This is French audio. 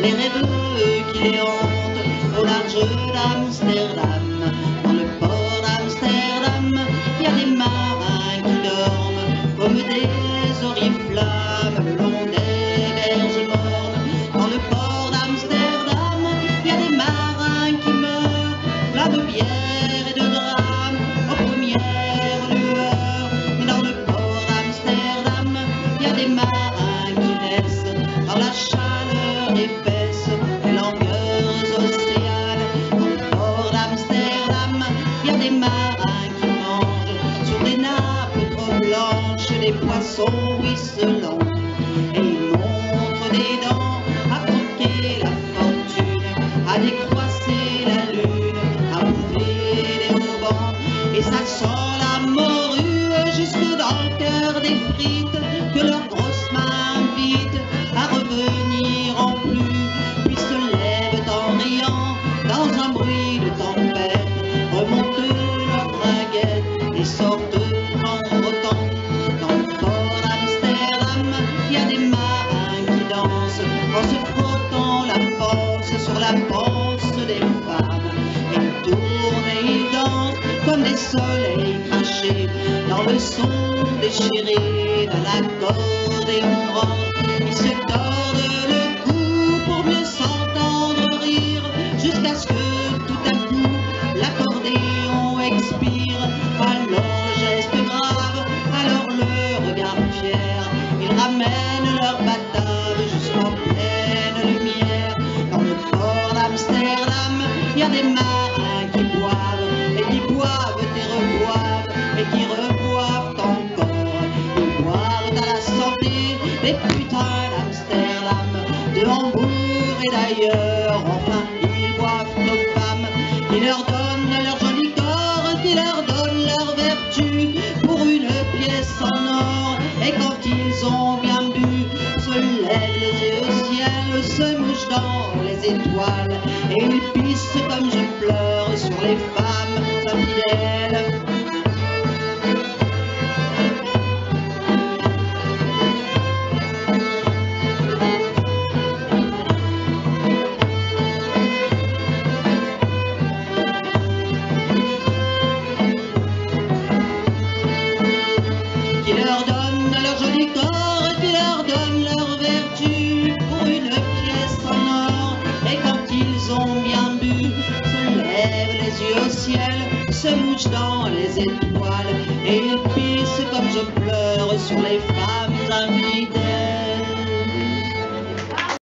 les rêveux qui les hantent au large d'Amsterdam. Dans le port d'Amsterdam, il y a des marins qui dorment comme des oriflammes le long des berges mornes. Dans le port d'Amsterdam, il y a des marins qui meurent là de bière et de drame aux premières lueurs. Mais dans le port d'Amsterdam, il y a des marins qui naissent dans la chaleur épaisse des longueurs océanes. Dans le port d'Amsterdam, il y a des marins qui mangent sur des nappes trop blanches des poissons ruisselants. Et ils montrent des dents à croquer la fortune, à décroisser la lune, à bouffer des haubans. Et ça sent la morue jusque dans le cœur des frites que leurs grosses mains invitent à revenir en plus, puis se lèvent en riant dans un bruit de tempête, remontent leurs braguettes et sortent en rotant. Dans le port d'Amsterdam, il y a des marins qui dansent en se frottant la panse sur la panse des femmes. Et ils tournent et ils dansent comme des soleils crachés dans le son déchiré d'un accordéon rente. Ils se tordent le cou pour mieux s'entendre rire, jusqu'à ce que tout à coup l'accordéon expire. Alors le geste grave, alors le regard fier, ils ramènent leur batave jusqu'en pleine lumière. Dans le port d'Amsterdam, il y a des marins qui boivent et qui boivent et reboivent et qui reboivent encore. Ils boivent à la santé des putains d'Amsterdam, de Hambourg et d'ailleurs. Enfin, ils boivent nos femmes qui leur donnent leur joli corps, qui leur donnent leur vertu pour une pièce en or. Et quand ils ont bien bu, se lèvent les yeux au ciel, se mouchent dans les étoiles et ils pissent comme je pleure sur les femmes infidèles. Qui leur donnent leur joli corps, qui leur donnent leur vertu pour une pièce en or. Et quand ils ont bien bu, se lèvent les yeux au ciel, se mouchent dans les étoiles et ils pissent comme je pleure sur les femmes infidèles.